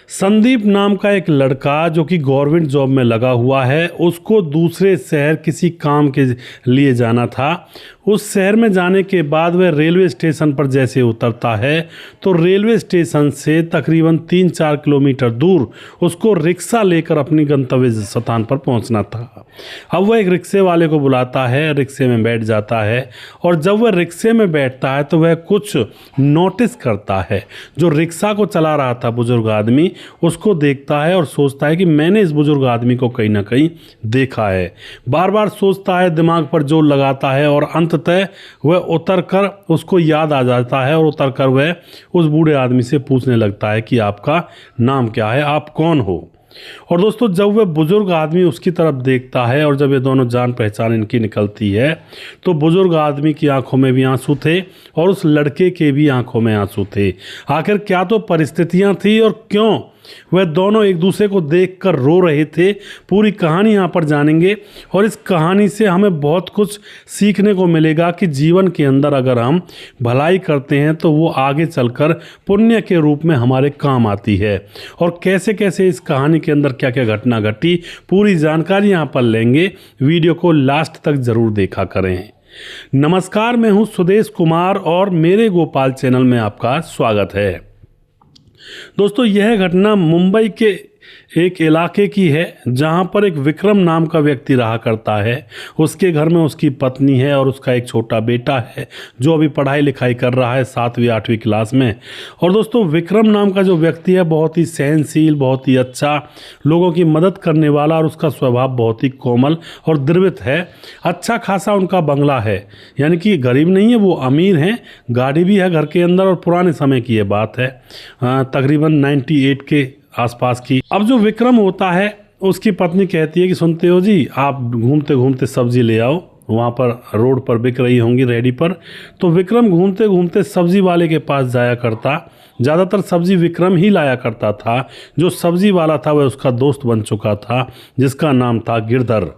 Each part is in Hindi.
संदीप नाम का एक लड़का जो कि गवर्नमेंट जॉब में लगा हुआ है, उसको दूसरे शहर किसी काम के लिए जाना था। उस शहर में जाने के बाद वह रेलवे स्टेशन पर जैसे उतरता है तो रेलवे स्टेशन से तकरीबन 3-4 किलोमीटर दूर उसको रिक्शा लेकर अपनी गंतव्य स्थान पर पहुंचना था। अब वह एक रिक्शे वाले को बुलाता है, रिक्शे में बैठ जाता है और जब वह रिक्शे में बैठता है तो वह कुछ नोटिस करता है। जो रिक्शा को चला रहा था बुजुर्ग आदमी, उसको देखता है और सोचता है कि मैंने इस बुजुर्ग आदमी को कहीं ना कहीं देखा है। बार बार सोचता है, दिमाग पर जोर लगाता है और अंततः वह उतर कर उसको याद आ जाता है और उतर कर वह उस बूढ़े आदमी से पूछने लगता है कि आपका नाम क्या है, आप कौन हो। और दोस्तों, जब वह बुजुर्ग आदमी उसकी तरफ देखता है और जब ये दोनों जान पहचान इनकी निकलती है तो बुजुर्ग आदमी की आंखों में भी आंसू थे और उस लड़के के भी आंखों में आंसू थे। आखिर क्या तो परिस्थितियां थी और क्यों वह दोनों एक दूसरे को देखकर रो रहे थे, पूरी कहानी यहाँ पर जानेंगे। और इस कहानी से हमें बहुत कुछ सीखने को मिलेगा कि जीवन के अंदर अगर हम भलाई करते हैं तो वो आगे चलकर पुण्य के रूप में हमारे काम आती है। और कैसे कैसे इस कहानी के अंदर क्या क्या घटना घटी, पूरी जानकारी यहाँ पर लेंगे। वीडियो को लास्ट तक जरूर देखा करें। नमस्कार, मैं हूँ सुदेश कुमार और मेरे गोपाल चैनल में आपका स्वागत है। दोस्तों, यह घटना मुंबई के एक इलाके की है जहां पर एक विक्रम नाम का व्यक्ति रहा करता है। उसके घर में उसकी पत्नी है और उसका एक छोटा बेटा है जो अभी पढ़ाई लिखाई कर रहा है 7वीं 8वीं क्लास में। और दोस्तों, विक्रम नाम का जो व्यक्ति है बहुत ही सहनशील, बहुत ही अच्छा, लोगों की मदद करने वाला और उसका स्वभाव बहुत ही कोमल और द्रवित है। अच्छा खासा उनका बंगला है, यानी कि गरीब नहीं है, वो अमीर हैं। गाड़ी भी है घर के अंदर और पुराने समय की ये बात है, तकरीबन 98 के आसपास की। अब जो विक्रम होता है, उसकी पत्नी कहती है कि सुनते हो जी, आप घूमते घूमते सब्जी ले आओ, वहाँ पर रोड पर बिक रही होंगी रेडी पर। तो विक्रम घूमते घूमते सब्जी वाले के पास जाया करता। ज़्यादातर सब्जी विक्रम ही लाया करता था। जो सब्जी वाला था वह उसका दोस्त बन चुका था जिसका नाम था गिरधर।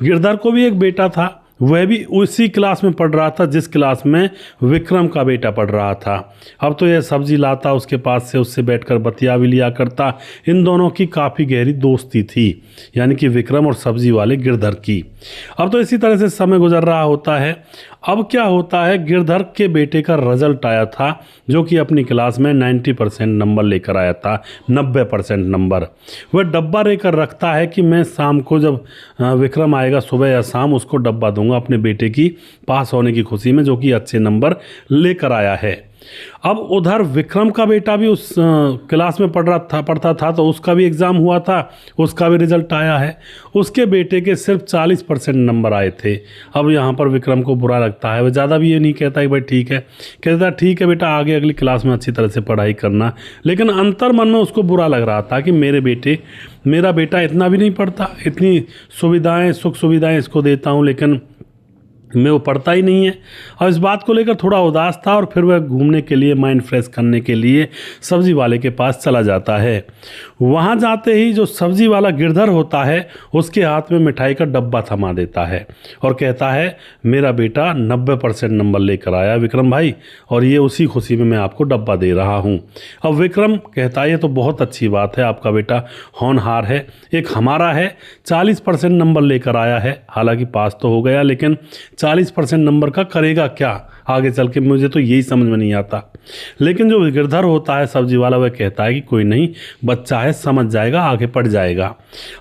गिरधर को भी एक बेटा था, वह भी उसी क्लास में पढ़ रहा था जिस क्लास में विक्रम का बेटा पढ़ रहा था। अब तो यह सब्जी लाता उसके पास से, उससे बैठकर बतिया भी लिया करता। इन दोनों की काफ़ी गहरी दोस्ती थी, यानी कि विक्रम और सब्जी वाले गिरधर की। अब तो इसी तरह से समय गुजर रहा होता है। अब क्या होता है, गिरधर के बेटे का रिजल्ट आया था जो कि अपनी क्लास में 90% नंबर लेकर आया था, 90% नंबर। वह डब्बा लेकर रखता है कि मैं शाम को जब विक्रम आएगा सुबह या शाम, उसको डब्बा दूंगा अपने बेटे की पास होने की खुशी में, जो कि अच्छे नंबर लेकर आया है। अब उधर विक्रम का बेटा भी उस क्लास में पढ़ता था तो उसका भी एग्ज़ाम हुआ था, उसका भी रिजल्ट आया है। उसके बेटे के सिर्फ 40% नंबर आए थे। अब यहाँ पर विक्रम को बुरा लगता है। वह ज़्यादा भी ये नहीं कहता कि भाई ठीक है, कहता ठीक है बेटा, आगे अगली क्लास में अच्छी तरह से पढ़ाई करना। लेकिन अंतर मन में उसको बुरा लग रहा था कि मेरा बेटा इतना भी नहीं पढ़ता, इतनी सुविधाएँ सुख सुविधाएँ इसको देता हूँ लेकिन मैं वो पढ़ता ही नहीं है। और इस बात को लेकर थोड़ा उदास था और फिर वह घूमने के लिए, माइंड फ्रेश करने के लिए सब्जी वाले के पास चला जाता है। वहाँ जाते ही जो सब्जी वाला गिरधर होता है उसके हाथ में मिठाई का डब्बा थमा देता है और कहता है मेरा बेटा 90% नंबर लेकर आया विक्रम भाई, और ये उसी खुशी में मैं आपको डब्बा दे रहा हूँ। अब विक्रम कहता है ये तो बहुत अच्छी बात है, आपका बेटा होनहार है। एक हमारा है 40% नंबर लेकर आया है, हालांकि पास तो हो गया लेकिन 40% नंबर का करेगा क्या आगे चल के, मुझे तो यही समझ में नहीं आता। लेकिन जो गिरधर होता है सब्जी वाला, वह कहता है कि कोई नहीं, बच्चा है, समझ जाएगा, आगे पढ़ जाएगा।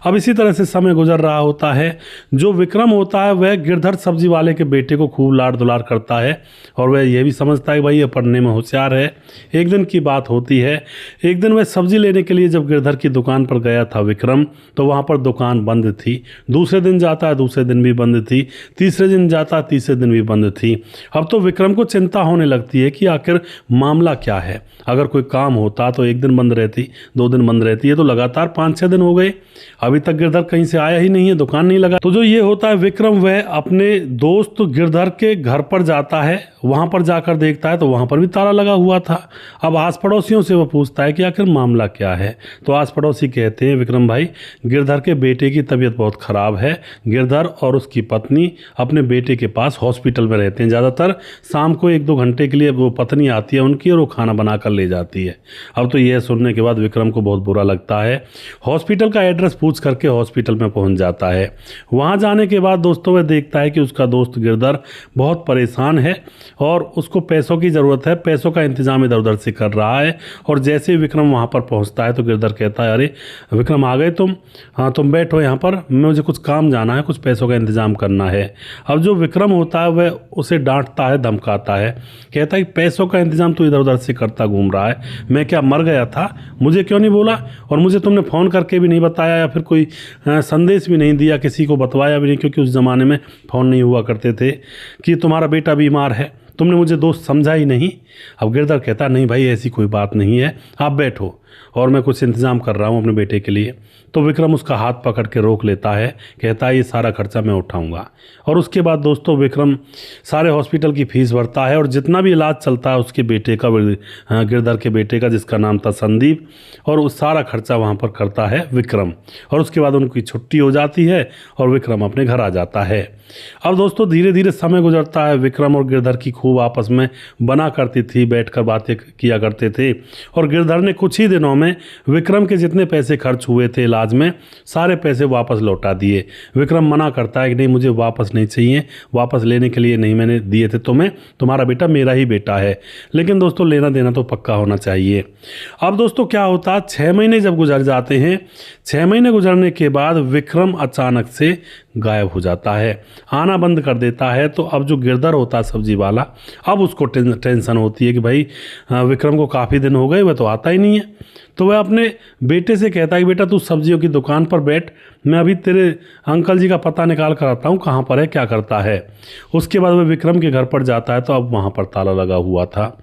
अब इसी तरह से समय गुजर रहा होता है। जो विक्रम होता है वह गिरधर सब्जी वाले के बेटे को खूब लाड दुलार करता है और वह यह भी समझता है कि भाई ये पढ़ने में होशियार है। एक दिन की बात होती है, एक दिन वह सब्जी लेने के लिए जब गिरधर की दुकान पर गया था विक्रम, तो वहाँ पर दुकान बंद थी। दूसरे दिन जाता है, दूसरे दिन भी बंद थी। तीसरे दिन जाता, तीसरे दिन भी बंद थी। अब तो विक्रम को चिंता होने लगती है कि आखिर मामला क्या है। अगर कोई काम होता तो एक दिन बंद रहती, 2 दिन बंद रहती है, तो लगातार 5-6 दिन हो गए, अभी तक गिरधर कहीं से आया ही नहीं है, दुकान नहीं लगा। तो जो ये होता है, विक्रम वह अपने दोस्त गिरधर के घर पर जाता है। वहां पर जाकर देखता है तो वहां पर भी ताला लगा हुआ था। अब आस पड़ोसियों से वह पूछता है कि आखिर मामला क्या है। तो आस पड़ोसी कहते हैं विक्रम भाई, गिरधर के बेटे की तबीयत बहुत खराब है। गिरधर और उसकी पत्नी अपने बेटे के पास हॉस्पिटल में रहते हैं। ज़्यादातर शाम को 1-2 घंटे के लिए वो पत्नी आती है उनकी और वो खाना बना कर ले जाती है। अब तो यह सुनने के बाद विक्रम को बहुत बुरा लगता है। हॉस्पिटल का एड्रेस पूछ करके हॉस्पिटल में पहुंच जाता है। वहां जाने के बाद दोस्तों वह देखता है कि उसका दोस्त गिरधर बहुत परेशान है और उसको पैसों की ज़रूरत है, पैसों का इंतजाम इधर उधर से कर रहा है। और जैसे ही विक्रम वहाँ पर पहुँचता है तो गिरधर कहता है, अरे विक्रम आ गए तुम? हाँ तुम बैठो यहाँ पर, मुझे कुछ काम जाना है, कुछ पैसों का इंतजाम करना है। अब जो विक्रम होता है वह उसे डांटता है, धमकाता है, कहता है कि पैसों का इंतजाम तो इधर उधर से करता घूम रहा है, मैं क्या मर गया था? मुझे क्यों नहीं बोला? और मुझे तुमने फ़ोन करके भी नहीं बताया या फिर कोई संदेश भी नहीं दिया, किसी को बतवाया भी नहीं, क्योंकि उस ज़माने में फ़ोन नहीं हुआ करते थे, कि तुम्हारा बेटा बीमार है, तुमने मुझे दोस्त समझा ही नहीं। अब गिरधर कहता नहीं भाई ऐसी कोई बात नहीं है, आप बैठो और मैं कुछ इंतज़ाम कर रहा हूँ अपने बेटे के लिए। तो विक्रम उसका हाथ पकड़ के रोक लेता है, कहता है ये सारा खर्चा मैं उठाऊंगा। और उसके बाद दोस्तों विक्रम सारे हॉस्पिटल की फीस भरता है और जितना भी इलाज चलता है उसके बेटे का, गिरधर के बेटे का जिसका नाम था संदीप, और उस सारा खर्चा वहाँ पर करता है विक्रम। और उसके बाद उनकी छुट्टी हो जाती है और विक्रम अपने घर आ जाता है। अब दोस्तों धीरे धीरे समय गुजरता है। विक्रम और गिरधर की खूब आपस में बना करती थी, बैठकर बातें किया करते थे। और गिरधर ने कुछ ही दिनों में विक्रम के जितने पैसे खर्च हुए थे इलाज में, सारे पैसे वापस लौटा दिए। विक्रम मना करता है कि नहीं मुझे वापस नहीं चाहिए, वापस लेने के लिए नहीं, मैंने दिए थे तुम्हें, तुम्हारा बेटा मेरा ही बेटा है। लेकिन दोस्तों लेना देना तो पक्का होना चाहिए। अब दोस्तों क्या होता, 6 महीने जब गुजर जाते हैं, 6 महीने गुजरने के बाद विक्रम अचानक से गायब हो जाता है, आना बंद कर देता है। तो अब जो गिरधर होता है सब्जी वाला, अब उसको टेंशन होती है कि भाई विक्रम को काफ़ी दिन हो गए, वह तो आता ही नहीं है। तो वह अपने बेटे से कहता है कि बेटा तू सब्जियों की दुकान पर बैठ, मैं अभी तेरे अंकल जी का पता निकाल कर आता हूँ, कहाँ पर है, क्या करता है। उसके बाद वह विक्रम के घर पर जाता है तो अब वहाँ पर ताला लगा हुआ था।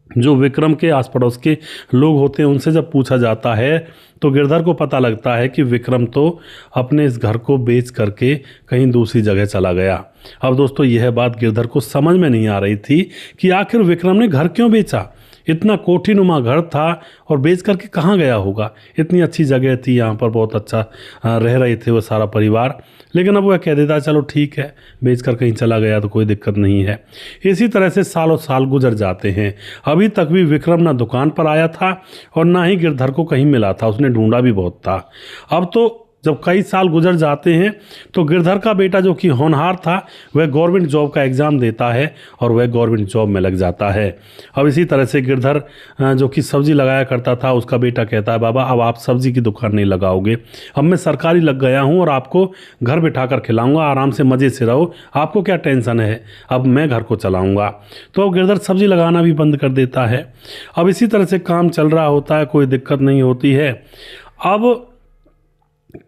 जो विक्रम के आस पड़ोस के लोग होते हैं उनसे जब पूछा जाता है तो गिरधर को पता लगता है कि विक्रम तो अपने इस घर को बेच करके कहीं दूसरी जगह चला गया। अब दोस्तों यह बात गिरधर को समझ में नहीं आ रही थी कि आखिर विक्रम ने घर क्यों बेचा। इतना कोठीनुमा घर था और बेच करके कहाँ गया होगा, इतनी अच्छी जगह थी, यहाँ पर बहुत अच्छा रह रहे थे वो सारा परिवार। लेकिन अब वह कह देता है चलो ठीक है, बेच कर कहीं चला गया तो कोई दिक्कत नहीं है। इसी तरह से सालों साल गुजर जाते हैं। अभी तक भी विक्रम ना दुकान पर आया था और ना ही गिरधर को कहीं मिला था, उसने ढूंढा भी बहुत था। अब तो जब कई साल गुजर जाते हैं तो गिरधर का बेटा जो कि होनहार था वह गवर्नमेंट जॉब का एग्ज़ाम देता है और वह गवर्नमेंट जॉब में लग जाता है। अब इसी तरह से गिरधर जो कि सब्ज़ी लगाया करता था, उसका बेटा कहता है बाबा अब आप सब्ज़ी की दुकान नहीं लगाओगे, अब मैं सरकारी लग गया हूँ और आपको घर बिठा कर खिलाऊँगा, आराम से मज़े से रहो, आपको क्या टेंशन है, अब मैं घर को चलाऊँगा। तो अब गिरधर सब्ज़ी लगाना भी बंद कर देता है। अब इसी तरह से काम चल रहा होता है, कोई दिक्कत नहीं होती है। अब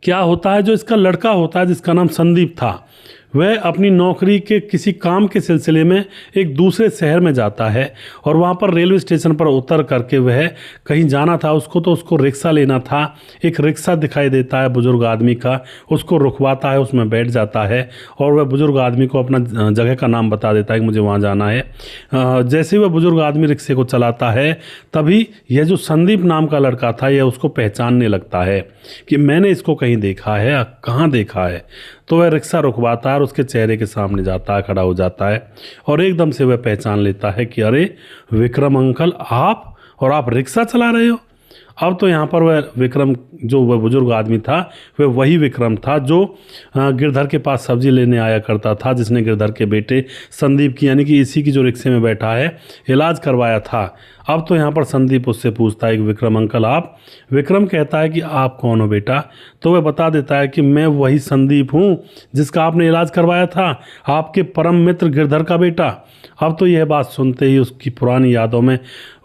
क्या होता है, जो इसका लड़का होता है जिसका नाम संदीप था, वह अपनी नौकरी के किसी काम के सिलसिले में एक दूसरे शहर में जाता है और वहाँ पर रेलवे स्टेशन पर उतर करके वह कहीं जाना था उसको, तो उसको रिक्शा लेना था। एक रिक्शा दिखाई देता है बुजुर्ग आदमी का, उसको रुकवाता है, उसमें बैठ जाता है और वह बुजुर्ग आदमी को अपना जगह का नाम बता देता है कि मुझे वहाँ जाना है। जैसे ही वह बुजुर्ग आदमी रिक्शे को चलाता है तभी यह जो संदीप नाम का लड़का था यह उसको पहचानने लगता है कि मैंने इसको कहीं देखा है, कहाँ देखा है। तो वह रिक्शा रुकवाता है और उसके चेहरे के सामने जाता है, खड़ा हो जाता है और एकदम से वह पहचान लेता है कि अरे विक्रम अंकल आप, और आप रिक्शा चला रहे हो। अब तो यहाँ पर वह विक्रम, जो वह बुजुर्ग आदमी था, वह वही विक्रम था जो गिरधर के पास सब्जी लेने आया करता था, जिसने गिरधर के बेटे संदीप की, यानी कि इसी की जो रिक्शे में बैठा है, इलाज करवाया था। अब तो यहाँ पर संदीप उससे पूछता है कि विक्रम अंकल आप। विक्रम कहता है कि आप कौन हो बेटा। तो वह बता देता है कि मैं वही संदीप हूँ जिसका आपने इलाज करवाया था, आपके परम मित्र गिरधर का बेटा। अब तो यह बात सुनते ही उसकी पुरानी यादों में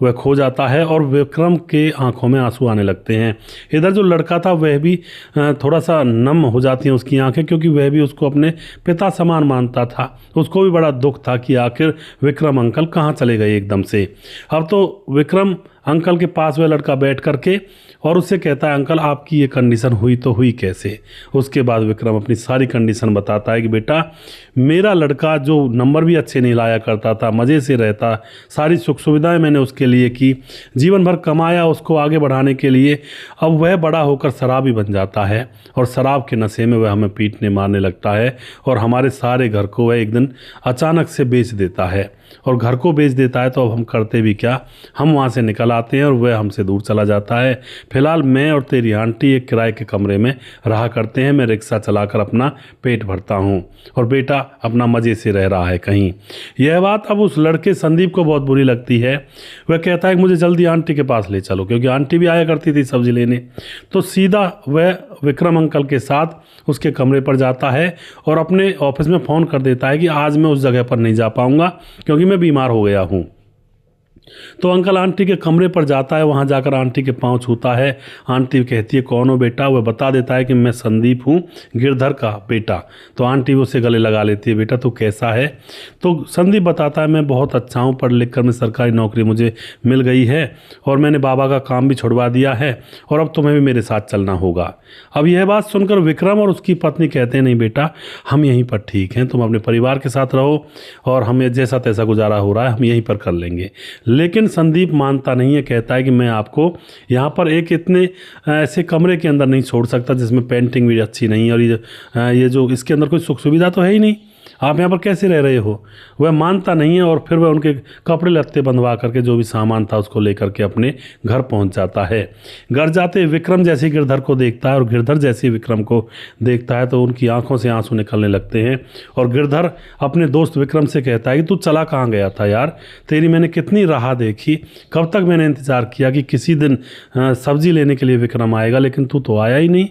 वह खो जाता है और विक्रम के आंखों में आंसू आने लगते हैं। इधर जो लड़का था वह भी थोड़ा सा नम हो जाती हैं उसकी आंखें, क्योंकि वह भी उसको अपने पिता समान मानता था। उसको भी बड़ा दुख था कि आखिर विक्रम अंकल कहाँ चले गए एकदम से। अब तो विक्रम अंकल के पास वह लड़का बैठ करके और उससे कहता है, अंकल आपकी ये कंडीशन हुई तो हुई कैसे। उसके बाद विक्रम अपनी सारी कंडीशन बताता है कि बेटा मेरा लड़का जो नंबर भी अच्छे नहीं लाया करता था, मज़े से रहता, सारी सुख सुविधाएं मैंने उसके लिए की, जीवन भर कमाया उसको आगे बढ़ाने के लिए, अब वह बड़ा होकर शराबी बन जाता है और शराब के नशे में वह हमें पीटने मारने लगता है और हमारे सारे घर को वह एक दिन अचानक से बेच देता है। और घर को बेच देता है तो अब हम करते भी क्या, हम वहाँ से निकल आते हैं और वह हमसे दूर चला जाता है। फिलहाल मैं और तेरी आंटी एक किराए के कमरे में रहा करते हैं, मैं रिक्शा चलाकर अपना पेट भरता हूँ और बेटा अपना मज़े से रह रहा है कहीं। यह बात अब उस लड़के संदीप को बहुत बुरी लगती है। वह कहता है कि मुझे जल्दी आंटी के पास ले चलो, क्योंकि आंटी भी आया करती थी सब्जी लेने। तो सीधा वह विक्रम अंकल के साथ उसके कमरे पर जाता है और अपने ऑफिस में फ़ोन कर देता है कि आज मैं उस जगह पर नहीं जा पाऊँगा क्योंकि मैं बीमार हो गया हूँ। तो अंकल आंटी के कमरे पर जाता है, वहाँ जाकर आंटी के पाँव छूता है। आंटी कहती है, कौन हो बेटा? वह बता देता है कि मैं संदीप हूँ, गिरधर का बेटा। तो आंटी उसे गले लगा लेती है, बेटा तू कैसा है? तो संदीप बताता है, मैं बहुत अच्छा हूँ, पढ़ लिख कर मैं सरकारी नौकरी मुझे मिल गई है और मैंने बाबा का काम भी छुड़वा दिया है और अब तुम्हें भी मेरे साथ चलना होगा। अब यह बात सुनकर विक्रम और उसकी पत्नी कहते हैं, नहीं बेटा हम यहीं पर ठीक हैं, तुम अपने परिवार के साथ रहो और हमें जैसा तैसा गुजारा हो रहा है हम यहीं पर कर लेंगे। लेकिन संदीप मानता नहीं है, कहता है कि मैं आपको यहाँ पर एक इतने ऐसे कमरे के अंदर नहीं छोड़ सकता जिसमें पेंटिंग भी अच्छी नहीं है और ये जो इसके अंदर कोई सुख सुविधा तो है ही नहीं, आप यहाँ पर कैसे रह रहे हो? वह मानता नहीं है और फिर वह उनके कपड़े लत्ते बंधवा करके जो भी सामान था उसको लेकर के अपने घर पहुँच जाता है। घर जाते विक्रम जैसे गिरधर को देखता है और गिरधर जैसे विक्रम को देखता है तो उनकी आंखों से आंसू निकलने लगते हैं और गिरधर अपने दोस्त विक्रम से कहता है कि तू चला कहाँ गया था यार, तेरी मैंने कितनी राह देखी, कब तक मैंने इंतज़ार किया कि किसी दिन सब्जी लेने के लिए विक्रम आएगा, लेकिन तू तो आया ही नहीं।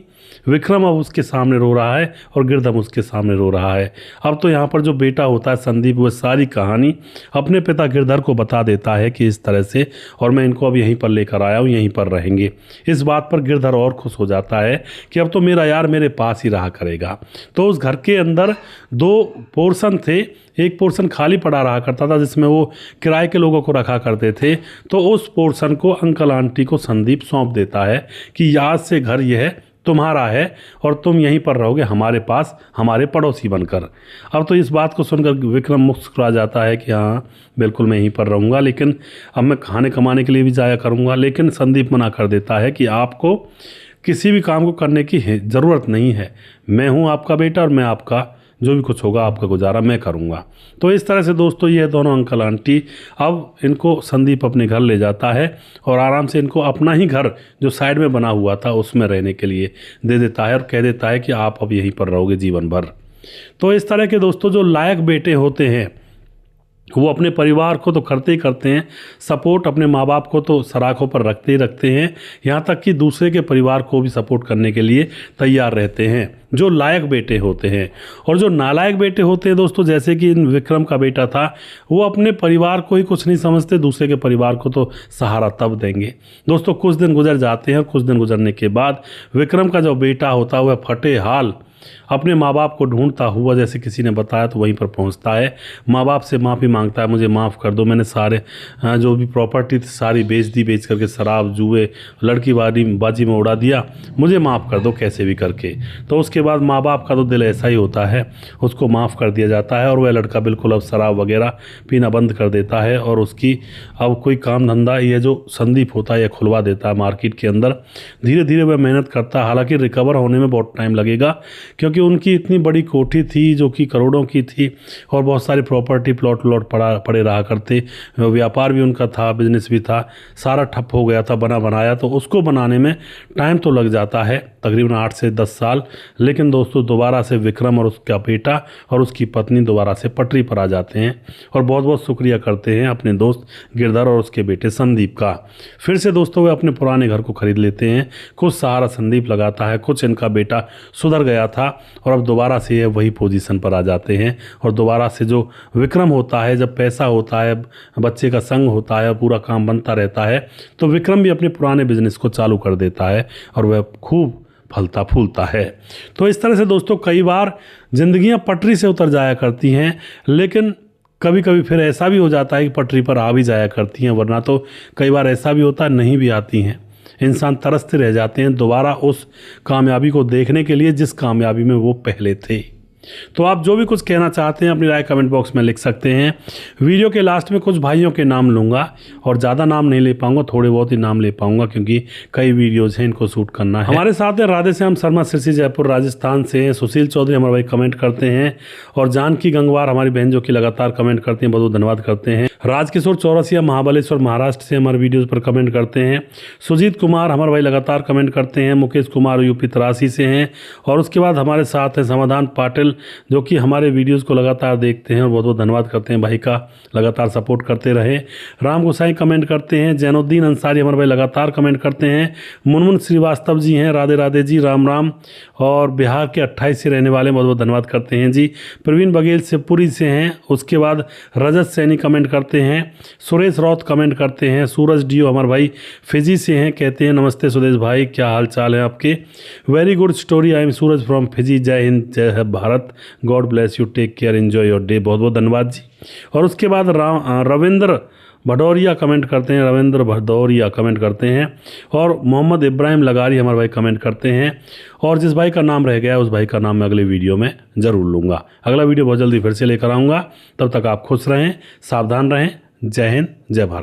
विक्रम अब उसके सामने रो रहा है और गिरधर उसके सामने रो रहा है। अब तो यहाँ पर जो बेटा होता है संदीप, वह सारी कहानी अपने पिता गिरधर को बता देता है कि इस तरह से, और मैं इनको अब यहीं पर लेकर आया हूँ, यहीं पर रहेंगे। इस बात पर गिरधर और खुश हो जाता है कि अब तो मेरा यार मेरे पास ही रहा करेगा। तो उस घर के अंदर 2 पोर्शन थे, एक पोर्शन खाली पड़ा रहा करता था जिसमें वो किराए के लोगों को रखा करते थे। तो उस पोर्शन को अंकल आंटी को संदीप सौंप देता है कि आज से घर यह तुम्हारा है और तुम यहीं पर रहोगे हमारे पास, हमारे पड़ोसी बनकर। अब तो इस बात को सुनकर विक्रम मुस्कुरा जाता है कि हाँ बिल्कुल मैं यहीं पर रहूँगा, लेकिन अब मैं खाने कमाने के लिए भी जाया करूँगा। लेकिन संदीप मना कर देता है कि आपको किसी भी काम को करने की ज़रूरत नहीं है, मैं हूँ आपका बेटा और मैं आपका जो भी कुछ होगा आपका गुजारा मैं करूँगा। तो इस तरह से दोस्तों ये दोनों अंकल आंटी, अब इनको संदीप अपने घर ले जाता है और आराम से इनको अपना ही घर जो साइड में बना हुआ था उसमें रहने के लिए दे देता है और कह देता है कि आप अब यहीं पर रहोगे जीवन भर। तो इस तरह के दोस्तों जो लायक बेटे होते हैं वो अपने परिवार को तो करते ही करते हैं, सपोर्ट अपने माँ बाप को तो सराखों पर रखते ही रखते हैं, यहाँ तक कि दूसरे के परिवार को भी सपोर्ट करने के लिए तैयार रहते हैं, जो लायक बेटे होते हैं। और जो नालायक बेटे होते हैं दोस्तों, जैसे कि इन विक्रम का बेटा था, वो अपने परिवार को ही कुछ नहीं समझते, दूसरे के परिवार को तो सहारा तब देंगे। दोस्तों कुछ दिन गुजर जाते हैं और कुछ दिन गुजरने के बाद विक्रम का जो बेटा होता है वह फटे हाल अपने माँ बाप को ढूंढता हुआ, जैसे किसी ने बताया तो वहीं पर पहुंचता है। माँ बाप से माफ़ी मांगता है, मुझे माफ़ कर दो, मैंने सारे जो भी प्रॉपर्टी थी सारी बेच करके शराब जुए लड़की बाजी में उड़ा दिया, मुझे माफ़ कर दो कैसे भी करके। तो उसके बाद माँ बाप का तो दिल ऐसा ही होता है, उसको माफ़ कर दिया जाता है और वह लड़का बिल्कुल अब शराब वगैरह पीना बंद कर देता है और उसकी अब कोई काम धंधा ये जो संदीप होता है यह खुलवा देता है मार्केट के अंदर। धीरे धीरे वह मेहनत करता है, हालांकि रिकवर होने में बहुत टाइम लगेगा क्योंकि उनकी इतनी बड़ी कोठी थी जो कि करोड़ों की थी और बहुत सारी प्रॉपर्टी प्लॉट पड़े रहा करते, व्यापार भी उनका था, बिजनेस भी था, सारा ठप हो गया था बना बनाया। तो उसको बनाने में टाइम तो लग जाता है तकरीबन 8 से 10 साल। लेकिन दोस्तों दोबारा से विक्रम और उसका बेटा और उसकी पत्नी दोबारा से पटरी पर आ जाते हैं और बहुत बहुत शुक्रिया करते हैं अपने दोस्त गिरधर और उसके बेटे संदीप का। फिर से दोस्तों वे अपने पुराने घर को खरीद लेते हैं, कुछ सहारा संदीप लगाता है, कुछ इनका बेटा सुधर गया था और अब दोबारा से ये वही पोजीशन पर आ जाते हैं। और दोबारा से जो विक्रम होता है, जब पैसा होता है, बच्चे का संग होता है, पूरा काम बनता रहता है, तो विक्रम भी अपने पुराने बिजनेस को चालू कर देता है और वह खूब फलता फूलता है। तो इस तरह से दोस्तों कई बार जिंदगियां पटरी से उतर जाया करती हैं, लेकिन कभी कभी फिर ऐसा भी हो जाता है कि पटरी पर आ भी जाया करती हैं, वरना तो कई बार ऐसा भी होता है नहीं भी आती हैं। इंसान तरसते रह जाते हैं दोबारा उस कामयाबी को देखने के लिए जिस कामयाबी में वो पहले थे। तो आप जो भी कुछ कहना चाहते हैं अपनी राय कमेंट बॉक्स में लिख सकते हैं। वीडियो के लास्ट में कुछ भाइयों के नाम लूँगा और ज़्यादा नाम नहीं ले पाऊँगा, थोड़े बहुत ही नाम ले पाऊँगा क्योंकि कई वीडियोज़ हैं इनको शूट करना है। हमारे साथ हैं राधे श्याम शर्मा सिरसी जयपुर राजस्थान से हैं, सुशील चौधरी हमारे भाई कमेंट करते हैं, और जानकी गंगवार हमारी बहन जो कि लगातार कमेंट करती हैं, बहुत बहुत धन्यवाद करते हैं। राजकिशोर चौरसिया महाबलेश्वर महाराष्ट्र से हमारे वीडियोज़ पर कमेंट करते हैं। सुजीत कुमार हमारे भाई लगातार कमेंट करते हैं। मुकेश कुमार यूपी तरासी से हैं। और उसके बाद हमारे साथ हैं समाधान पाटिल जो कि हमारे वीडियोस को लगातार देखते हैं और बहुत बहुत धन्यवाद करते हैं, भाई का लगातार सपोर्ट करते रहे। राम गोसाई कमेंट करते हैं। जैनुद्दीन अंसारी हमारे भाई लगातार कमेंट करते हैं। मुनमुन श्रीवास्तव जी हैं, राधे राधे जी, राम राम, और बिहार के 28 से रहने वाले बहुत बहुत धन्यवाद करते हैं जी। प्रवीण बघेल से पुरी से हैं। उसके बाद रजत सैनी कमेंट करते हैं। सुरेश रौत कमेंट करते हैं। सूरज डीओ हमारे भाई फिजी से हैं, कहते हैं नमस्ते सुरेश भाई, क्या हाल चाल है आपके। Very good story, I am Suraj from Fiji, जय हिंद जय Bharat, God bless you, take care, enjoy your day, बहुत बहुत धन्यवाद जी। और उसके बाद रविंद्र भदौरिया कमेंट करते हैं, रविंद्र भदौरिया कमेंट करते हैं। और मोहम्मद इब्राहिम लगारी हमारे भाई कमेंट करते हैं। और जिस भाई का नाम रह गया उस भाई का नाम मैं अगले वीडियो में ज़रूर लूँगा। अगला वीडियो बहुत जल्दी फिर से लेकर आऊँगा, तब तक आप खुश रहें, सावधान रहें। जय हिंद जय भारत।